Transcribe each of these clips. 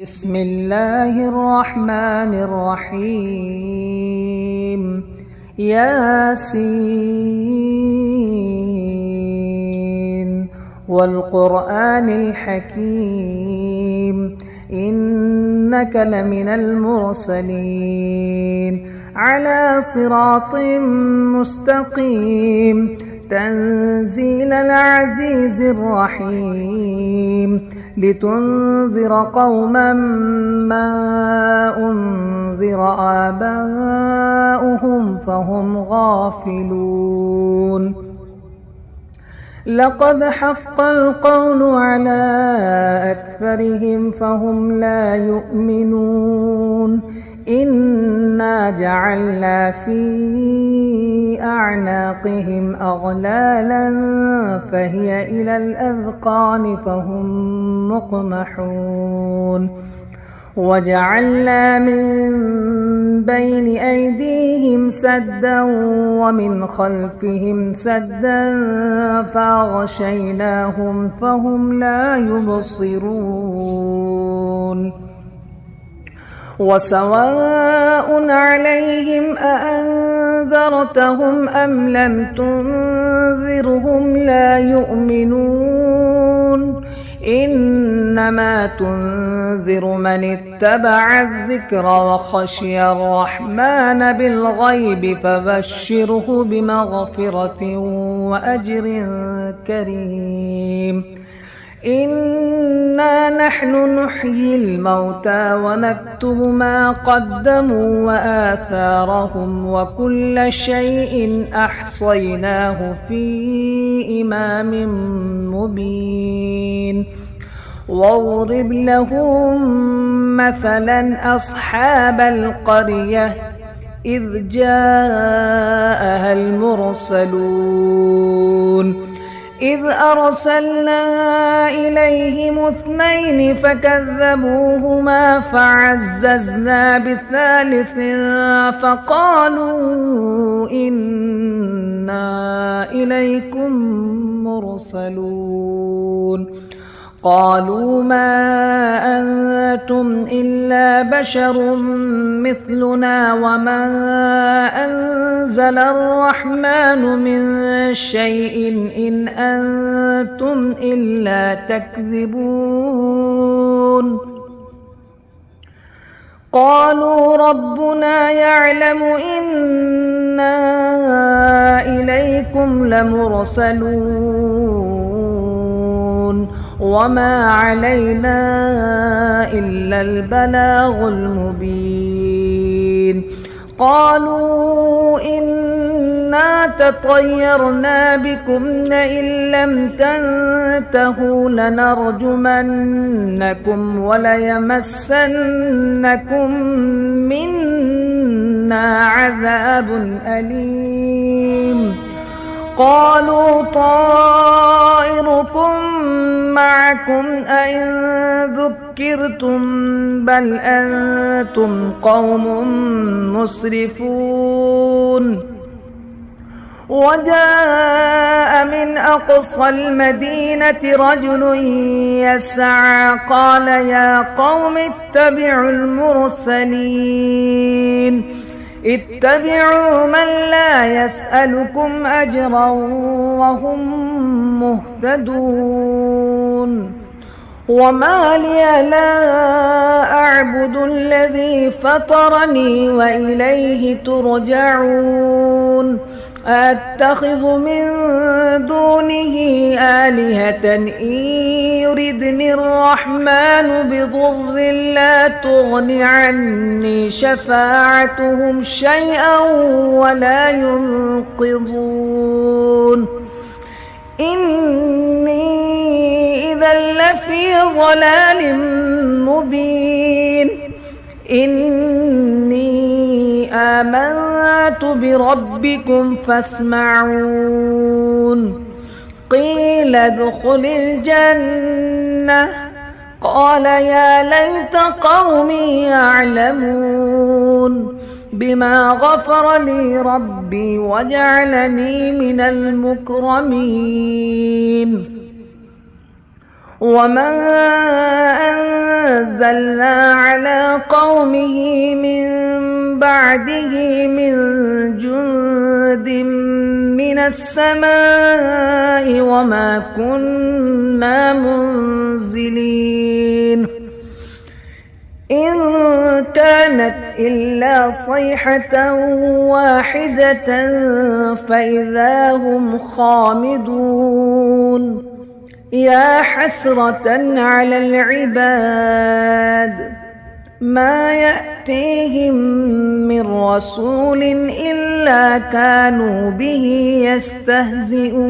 بسم الله الرحمن الرحيم. ياسين والقرآن الحكيم إنك لمن المرسلين على صراط مستقيم تنزيل العزيز الرحيم لتنذر قوما ما أنذر آباؤهم فهم غافلون. لقد حق القول على أكثرهم فهم لا يؤمنون. إنا جعلنا في أعناقهم أغلالا فهي إلى الأذقان فهم مقمحون. وجعلنا من بين أيديهم سدا ومن خلفهم سدا فأغشيناهم فهم لا يبصرون. وسواء عليهم أأنذرتهم أم لم تنذرهم لا يؤمنون. إنما تنذر من اتبع الذكر وخشي الرحمن بالغيب فبشره بمغفرة وأجر كريم. إنا نحن نحيي الموتى ونكتب ما قدموا وآثارهم وكل شيء أحصيناه في إمام مبين. واضرب لهم مثلا أصحاب القرية إذ جاءها المرسلون إذ أرسلنا إليهم 2 فكذبوهما فعززنا بثالث فقالوا إنا إليكم مرسلون. قالوا ما أنتم إلا بشر مثلنا وما أنزل الرحمن من شيء إن أنتم إلا تكذبون. قالوا ربنا يعلم إنا إليكم لمرسلون وما علينا إلا البلاغ المبين. قالوا إنا تطيرنا بكم لئن لم تنتهوا لنرجمنكم وليمسنكم منا عذاب أليم. قالوا طائركم معكم أئن ذكرتم بل أنتم قوم مسرفون. وجاء من أقصى المدينة رجل يسعى قال يا قوم اتبعوا المرسلين اتبعوا من لا يسألكم أجرا وهم مهتدون. وما لي لا أعبد الذي فطرني وإليه ترجعون. أتخذ من دونه آلهة إن يردني الرحمن بضر لا تغن عني شفاعتهم شيئا ولا ينقذون. إني إذا لفي ضلال مبين. إني آمنت بربكم فاسمعون. قيل ادخل الجنة قال يا ليت قومي يعلمون بما غفر لي ربي وجعلني من المكرمين. وما أنزلنا على قومه من بعده من جند من السماء وما كنا منزلين إن كانت إلا صيحة واحدة فإذا هم خامدون يا حسرة على العباد ما يأتيهم من رسول إلا كانوا به يستهزئون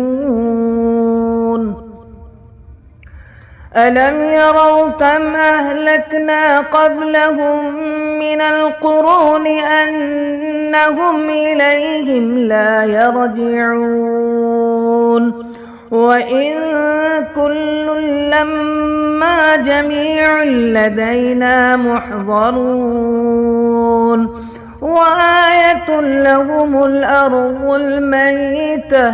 ألم يروا كم أهلكنا قبلهم من القرون أنهم إليهم لا يرجعون وإن كل لما جميع لدينا محضرون وآية لهم الأرض الميتة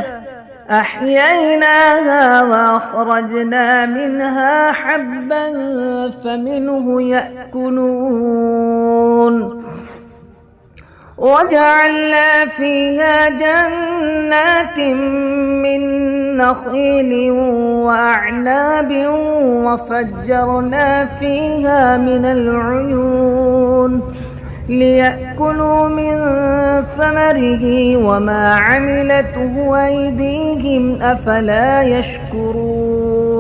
أحييناها وأخرجنا منها حبا فمنه يأكلون وجعلنا فيها جنات من نخيل وأعناب وفجرنا فيها من العيون ليأكلوا من ثمره وما عملته أيديهم أفلا يشكرون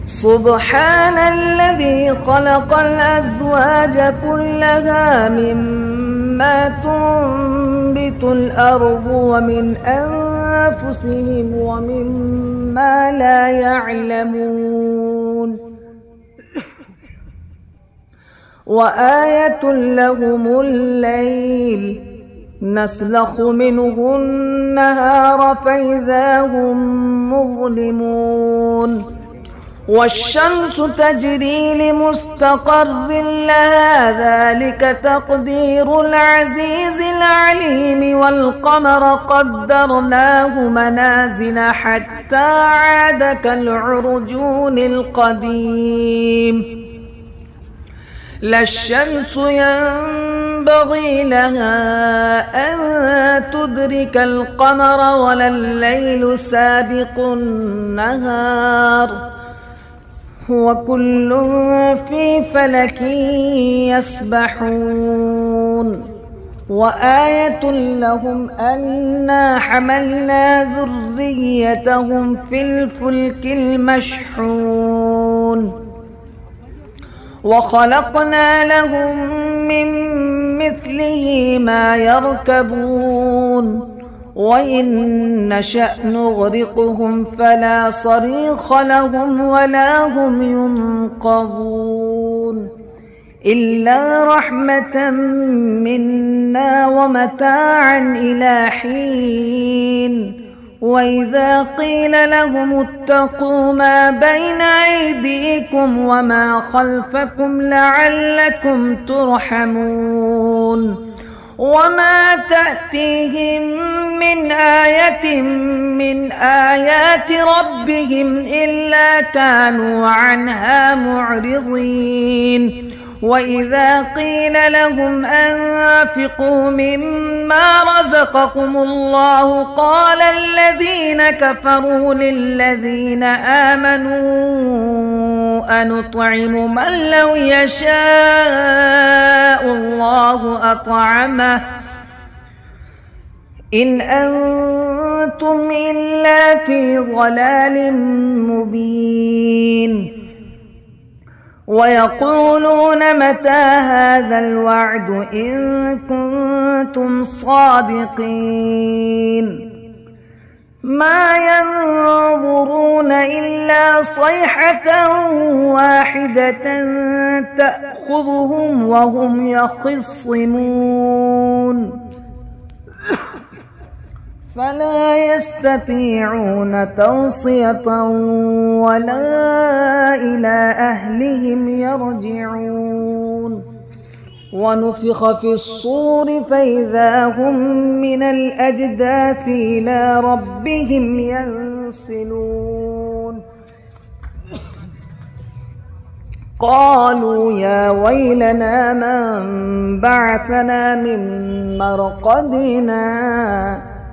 سبحان الذي خلق الأزواج كلها مما تنبت الأرض ومن أنفسهم ومما لا يعلمون وآية لهم الليل نسلخ منه النهار فإذا هم مظلمون والشمس تجري لمستقر لها ذلك تقدير العزيز العليم والقمر قدرناه منازل حتى عاد كالعرجون القديم لا الشمس ينبغي لها أن تدرك القمر ولا الليل سابق النهار وكل في فلك يسبحون وآية لهم أنا حملنا ذريتهم في الفلك المشحون وخلقنا لهم من مثله ما يركبون وإن نشأ نغرقهم فلا صريخ لهم ولا هم ينقذون إلا رحمة منا ومتاعا إلى حين وإذا قيل لهم اتقوا ما بين أيديكم وما خلفكم لعلكم ترحمون وما تأتيهم من آية من آيات ربهم إلا كانوا عنها معرضين وإذا قيل لهم أنفقوا مما رزقكم الله قال الذين كفروا للذين آمنوا أنطعم من لو يشاء الله أطعمه إن أنتم إلا في ضلال مبين ويقولون متى هذا الوعد إن كنتم صادقين ما ينظرون إلا صيحة واحدة تأخذهم وهم يخصمون فلا يستطيعون توصية ولا إلى أهلهم يرجعون ونفخ في الصور فإذا هم من الأجداث إلى ربهم ينسلون قالوا يا ويلنا من بعثنا من مرقدنا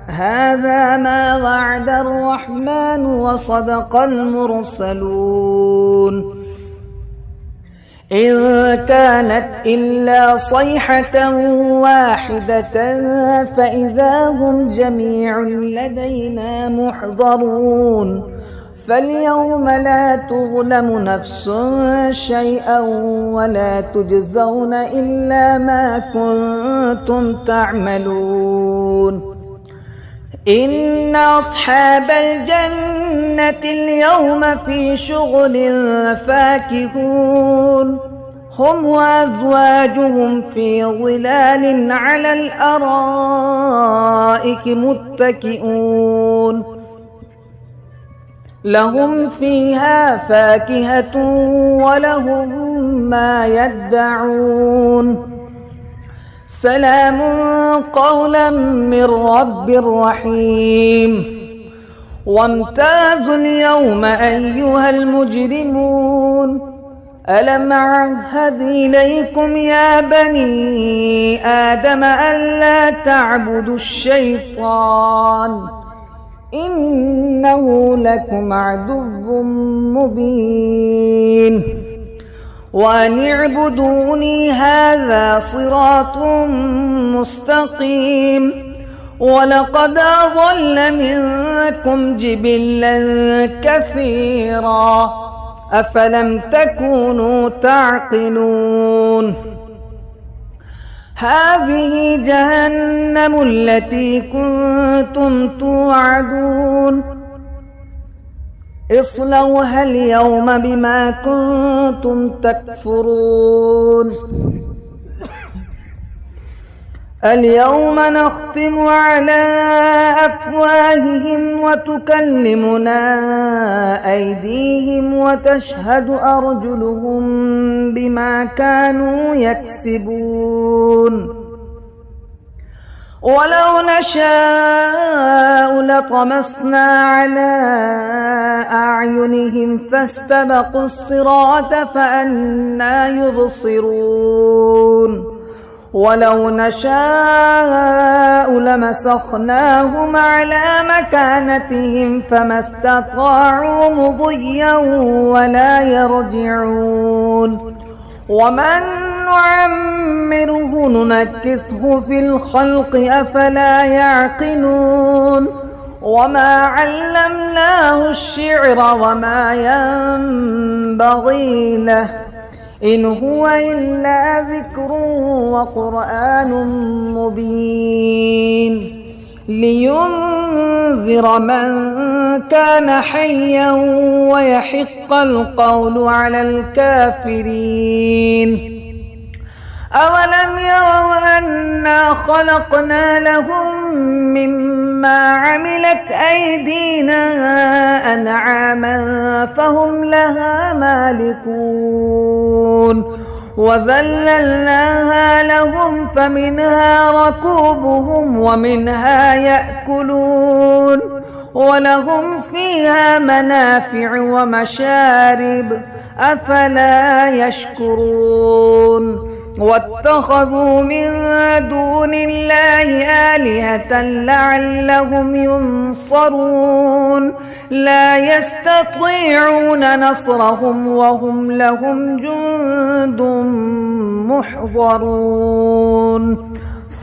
هذا ما وعد الرحمن وصدق المرسلون إن كانت إلا صيحة واحدة فإذا هم جميع لدينا محضرون فاليوم لا تظلم نفس شيئا ولا تجزون إلا ما كنتم تعملون إن أصحاب الجنة اليوم في شغل فاكهون هم وأزواجهم في ظلال على الأرائك متكئون لهم فيها فاكهة ولهم ما يدعون سلام قولا من رب رحيم وامتازوا اليوم أيها المجرمون ألم أعهد إليكم يا بني آدم ألا تعبدوا الشيطان إنه لكم عدو مبين وأن اعبدوني هذا صراط مستقيم ولقد أضل منكم جبلا كثيرا أفلم تكونوا تعقلون هذه جهنم التي كنتم توعدون اصلوها اليوم بما كنتم تكفرون اليوم نختم على أفواههم وتكلمنا أيديهم وتشهد أرجلهم بما كانوا يكسبون ولو نشاء لطمسنا على أعينهم فاستبقوا الصراط فأنى يبصرون ولو نشاء لمسخناهم على مكانتهم فما استطاعوا مضيا ولا يرجعون ومن نعمره ننكسه في الخلق أفلا يعقلون وما علمناه الشعر وما ينبغي له إن هو إلا ذكر وقرآن مبين لينذر من كان حيا ويحق القول على الكافرين أولم يروا أنا خلقنا لهم مما عملت أيدينا أنعاما فهم لها مالكون وذللناها لهم فمنها ركوبهم ومنها يأكلون ولهم فيها منافع ومشارب أفلا يشكرون واتخذوا من دون الله آلهة لعلهم ينصرون لا يستطيعون نصرهم وهم لهم جند محضرون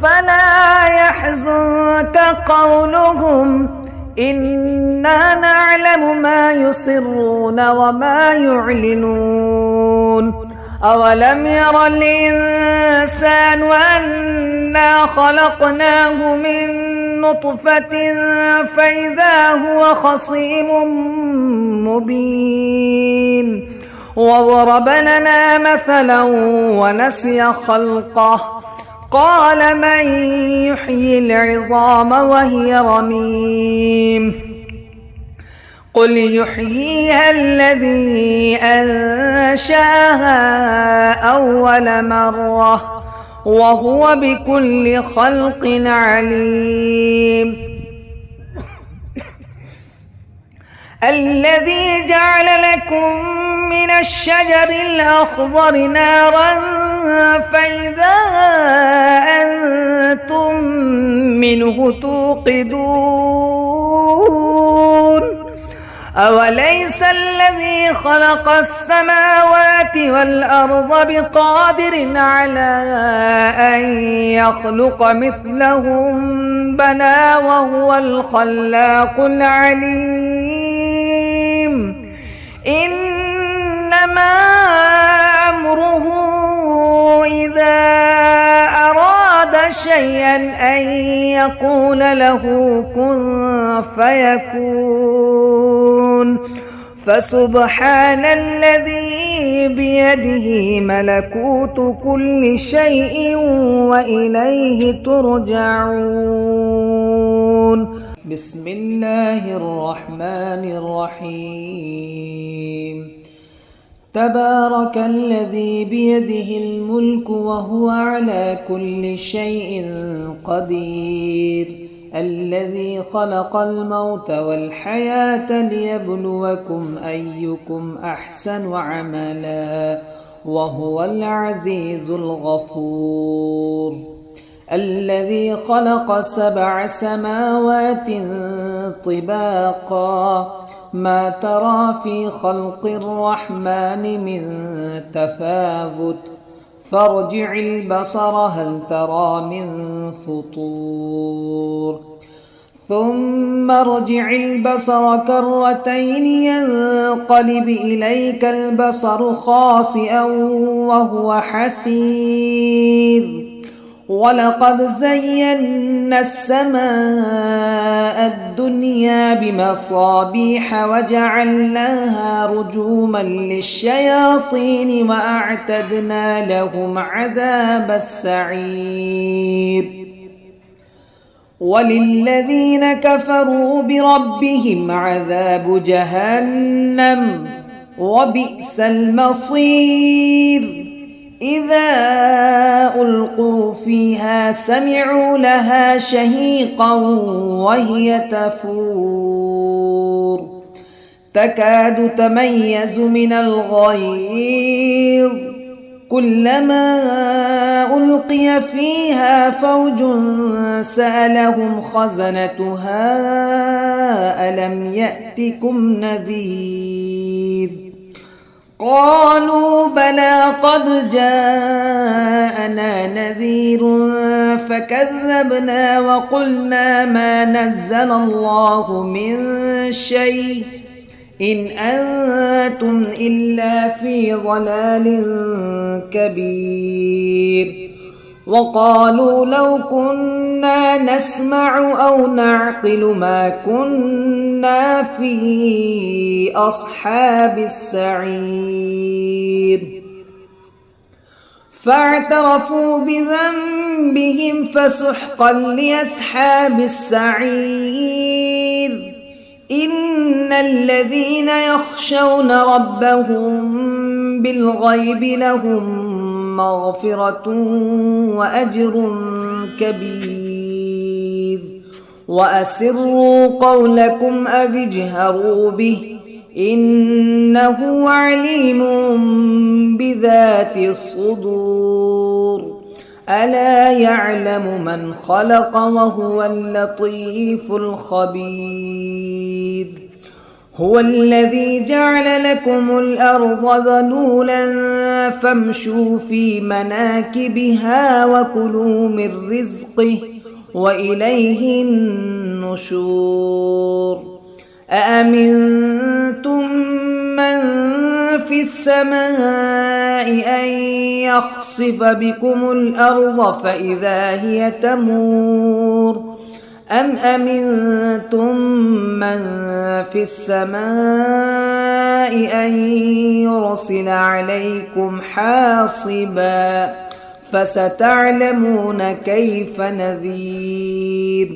فلا يحزنك قولهم إنا نعلم ما يسرون وما يعلنون أولم ير الإنسان أنا خلقناه من نطفة فإذا هو خصيم مبين وضرب لنا مثلا ونسي خلقه قال من يحيي العظام وهي رميم قل يحييها الذي أنشأها أول مرة وهو بكل خلق عليم الذي جعل لكم من الشجر الأخضر نارا فإذا أنتم منه توقدون أوليس الذي خلق السماوات والأرض بقادر على أن يخلق مثلهم بلى وهو الخلاق العليم إنما أمره إذا أراد شيئا أن يقول له كن فيكون فسبحان الذي بيده ملكوت كل شيء وإليه ترجعون. بسم الله الرحمن الرحيم. تبارك الذي بيده الملك وهو على كل شيء قدير الذي خلق الموت والحياة ليبلوكم أيكم أحسن عملا وهو العزيز الغفور. الذي خلق 7 سماوات طباقا ما ترى في خلق الرحمن من تفاوت فارجع البصر هل ترى من فطور ثم ارجع البصر كرتين ينقلب إليك البصر خاسئا وهو حسير ولقد زينا السماء الدنيا بمصابيح وجعلناها رجوما للشياطين وأعتدنا لهم عذاب السعير. وللذين كفروا بربهم عذاب جهنم وبئس المصير. إذا ألقوا فيها سمعوا لها شهيقا وهي تفور تكاد تميز من الغيظ كلما ألقي فيها فوج سألهم خزنتها ألم يأتكم نذير قالوا بلى قد جاءنا نذير فكذبنا وقلنا ما نزل الله من شيء إن أنتم إلا في ضلال كبير. وقالوا لو كنا نسمع أو نعقل ما كنا في أصحاب السعير. فاعترفوا بذنبهم فسحقا لأصحاب السعير. إن الذين يخشون ربهم بالغيب لهم مغفرة وأجر كبير. وأسروا قولكم أو اجهروا به إنه عليم بذات الصدور. ألا يعلم من خلق وهو اللطيف الخبير. هو الذي جعل لكم الأرض ذلولا فامشوا في مناكبها وكلوا من رزقه وإليه النشور. أأمنتم من في السماء أن يخسف بكم الأرض فإذا هي تمور أم أمنتم من في السماء أن يرسل عليكم حاصبا فستعلمون كيف نذير.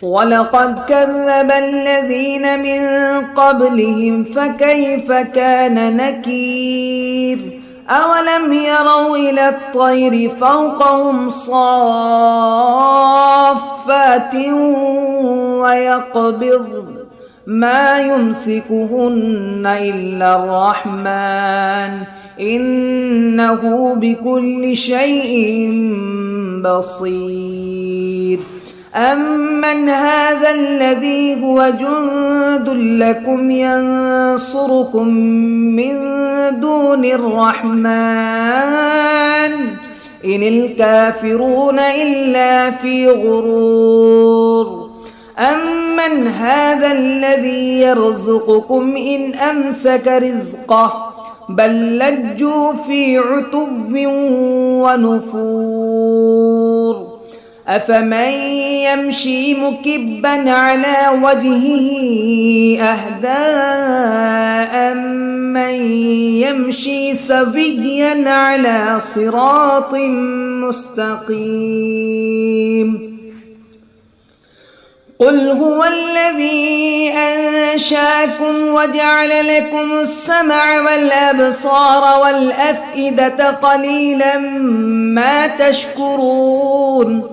ولقد كذب الذين من قبلهم فكيف كان نكير. أولم يروا إلى الطير فوقهم صافات ويقبض ما يمسكهن إلا الرحمن إنه بكل شيء بصير. أمن هذا الذي هو جند لكم ينصركم من دون الرحمن إن الكافرون إلا في غرور. أمن هذا الذي يرزقكم إن أمسك رزقه بل لجوا في عتو ونفور. أفمن يمشي مكبا على وجهه أهدى أمن يمشي سويا على صراط مستقيم. قل هو الذي أنشأكم وجعل لكم السمع والأبصار والأفئدة قليلا ما تشكرون.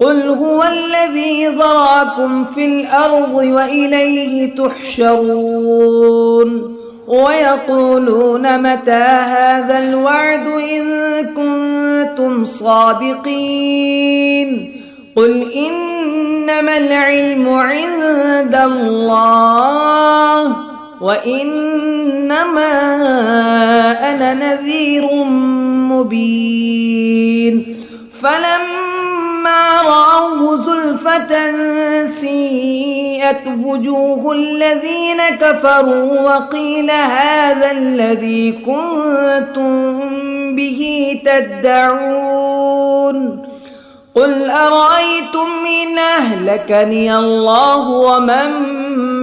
قل هو الذي ذراكم في الأرض وإليه تحشرون. ويقولون متى هذا الوعد إن كنتم صادقين. قل إنما العلم عند الله وإنما أنا نذير مبين. فلما رأوه زلفة سيئت وجوه الذين كفروا وقيل هذا الذي كنتم به تدعون. قل أرأيتم إن أهلكني الله ومن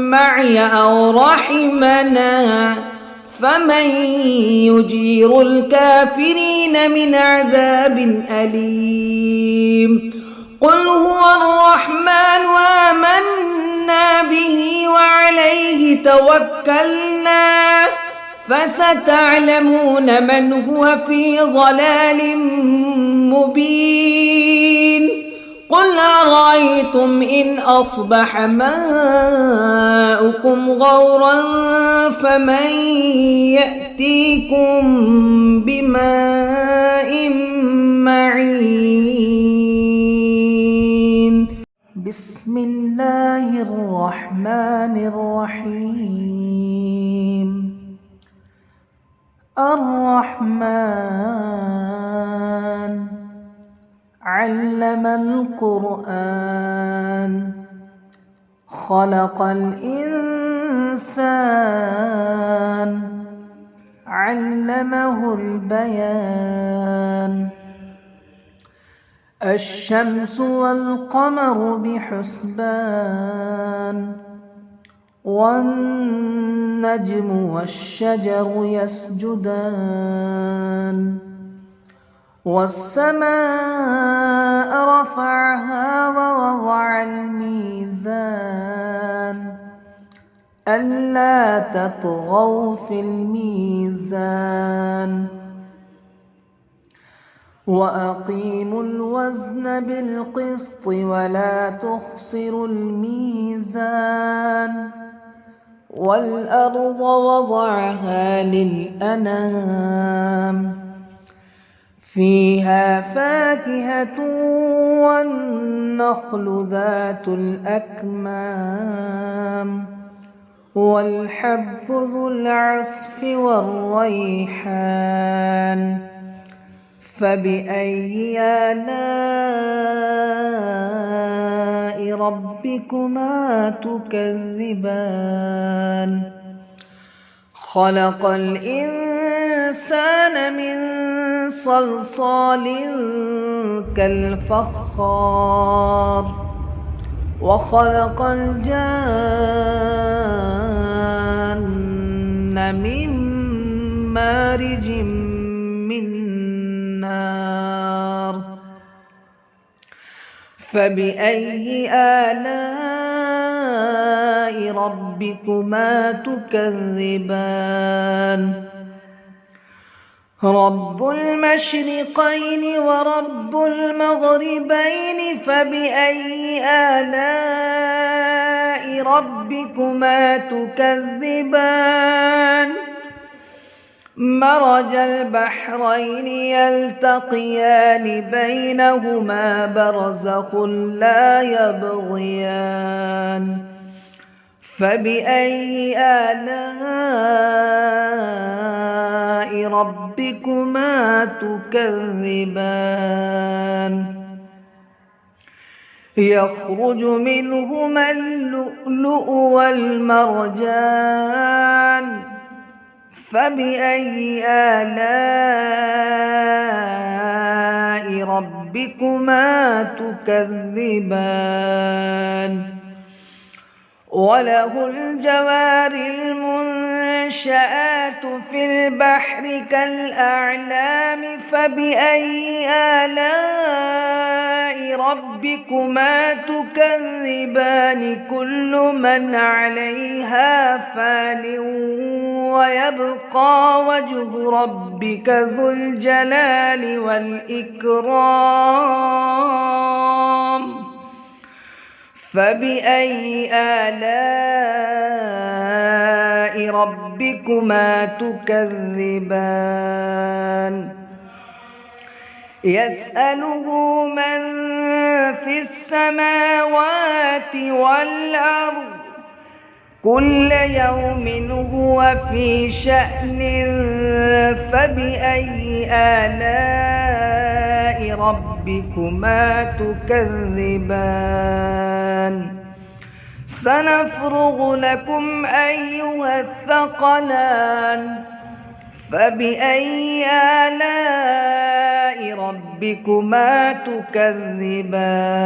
معي أو رحمنا فمن يجير الكافرين من عذاب أليم. قل هو الرحمن وآمنا به وعليه توكلنا فستعلمون من هو في ضلال مبين. قل أرأيتم إن أصبح ماؤكم غورا فمن يأتيكم بماء معين. بسم الله الرحمن الرحيم. الرحمن علم القرآن خلق الإنسان علمه البيان. الشمس والقمر بحسبان والنجم والشجر يسجدان. والسماء رفعها ووضع الميزان ألا تطغوا في الميزان وأقيموا الوزن بالقسط ولا تخسروا الميزان. والأرض وضعها للأنام فيها فاكهة والنخل ذات الأكمام والحب ذو العصف والريحان. فبأي آلاء ربكما تكذبان. خلق الإنسان من صلصال كالفخار وخلق الجان من مارج من نار. فبأي آلاء ربكما تكذبان. رب المشرقين ورب المغربين فبأي آلاء ربكما تكذبان مرج البحرين يلتقيان بينهما برزخ لا يبغيان فبأي آلاء ربكما تكذبان يخرج منهما اللؤلؤ والمرجان فبأي آلاء ربكما تكذبان وله الجوار المنشآت في البحر كالأعلام فبأي آلاء ربكما تكذبان كل من عليها فان ويبقى وجه ربك ذو الجلال والإكرام فبأي آلاء ربكما تكذبان يسأله من في السماوات والأرض كل يوم هو في شأن فبأي آلاء ربكما تكذبان سنفرغ لكم أيها الثقلان فبأي آلاء ربكما تكذبان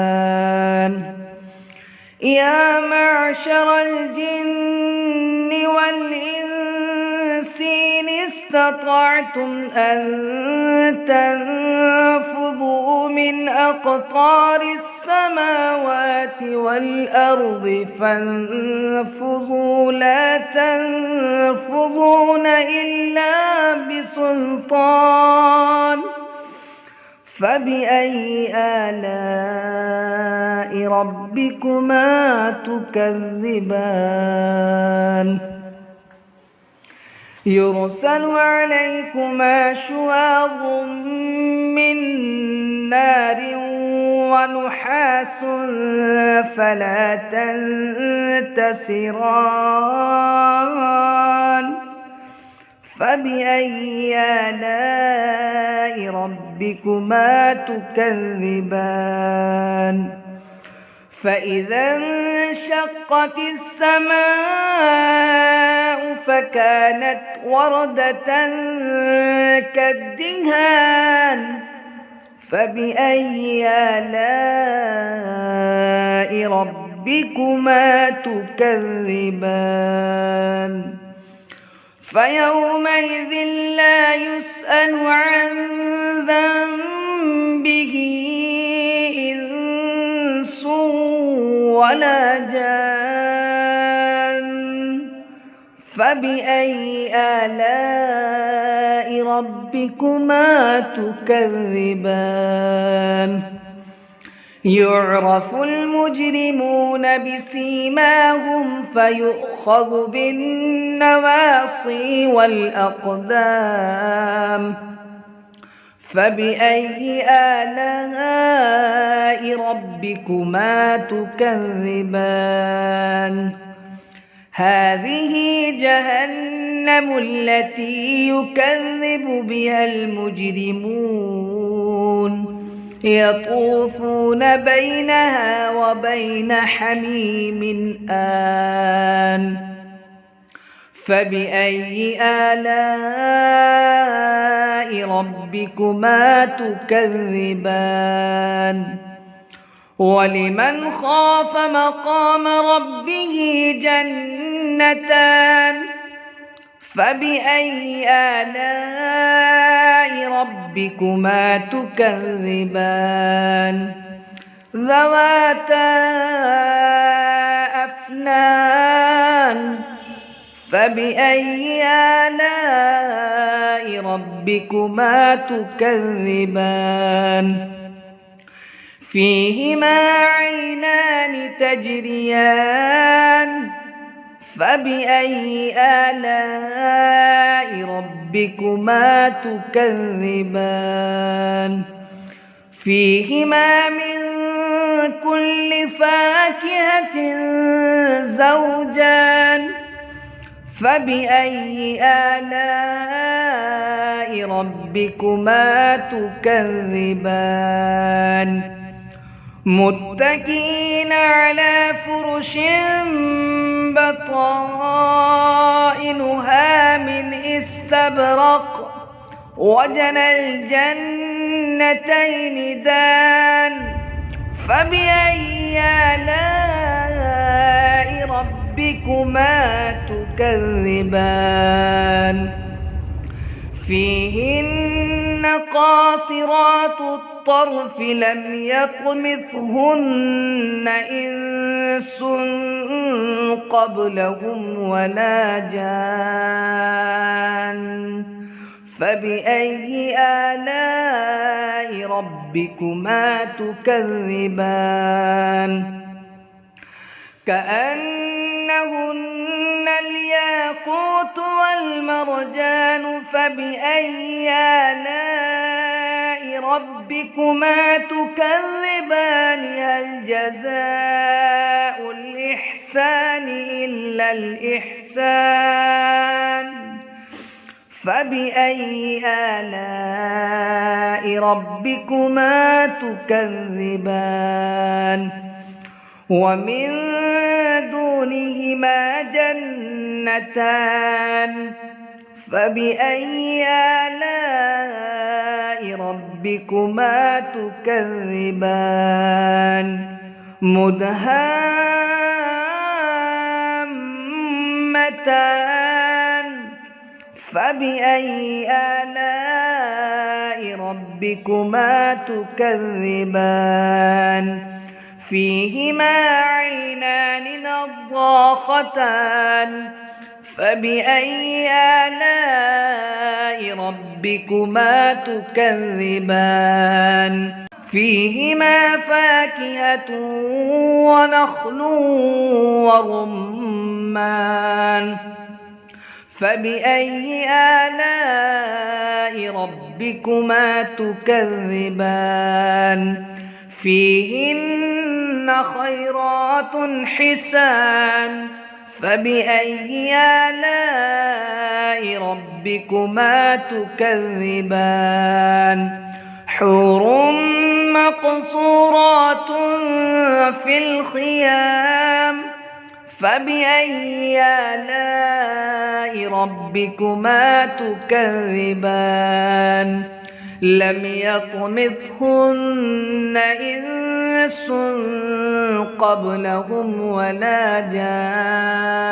يا معشر الجن والإنس إن استطعتم أن تنفذوا من أقطار السماوات والأرض فانفذوا لا تنفذون إلا بسلطان فبأي آلاء ربكما تكذبان يرسل عليكما شواظ من نار ونحاس فلا تنتصران فبأي آلاء ربكما تكذبان فإذا انشقت السماء فكانت وردة كالدهان فبأي آلاء ربكما تكذبان فيومئذ لا يسأل عن ذنبه إنس ولا جان فبأي آلاء ربكما تكذبان يعرف المجرمون بسيماهم فيؤخذ بالنواصي والأقدام فبأي آلاء ربكما تكذبان هذه جهنم التي يكذب بها المجرمون يطوفون بينها وبين حميم آن فبأي آلاء ربكما تكذبان ولمن خاف مقام ربه جنتان فبأي آلاء ربكما تكذبان ذواتا أفنان فبأي آلاء ربكما تكذبان فيهما عينان تجريان فبأي آلاء ربكما تكذبان فيهما من كل فاكهة زوجان فبأي آلاء ربكما تكذبان متكئين على فرش بطائنها من استبرق وجنى الجنتين دان فبأي آلاء ربكما تكذبان فيهن قاصرات الطرف لم يطمثهن إنس قبلهم ولا جان فبأي آلاء ربكما تكذبان كأنهن الياقوت والمرجان فبأي آلاء ربكما تكذبان هل جزاء الإحسان إلا الإحسان فبأي آلاء ربكما تكذبان ومن دونهما جنتان فبأي آلاء ربكما تكذبان مدهامتان فبأي آلاء ربكما تكذبان فيهما عينان نضاختان فبأي آلاء ربكما تكذبان فيهما فاكهة ونخل ورمان فبأي آلاء ربكما تكذبان فيهن خيرات حسان فبأي آلاء ربكما تكذبان حور مقصورات في الخيام فبأي آلاء ربكما تكذبان لم يطمثهن إنس قبلهم ولا جان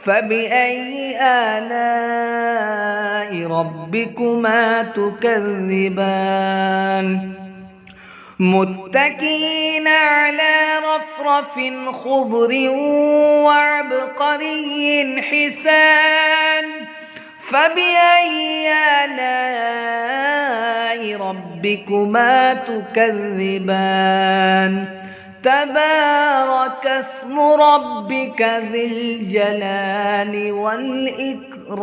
فبأي آلاء ربكما تكذبان متكئين على رفرف خضر وعبقري حسان فبأي آلاء ربكما تكذبان تبارك اسم ربك ذي الجلال والإكرام.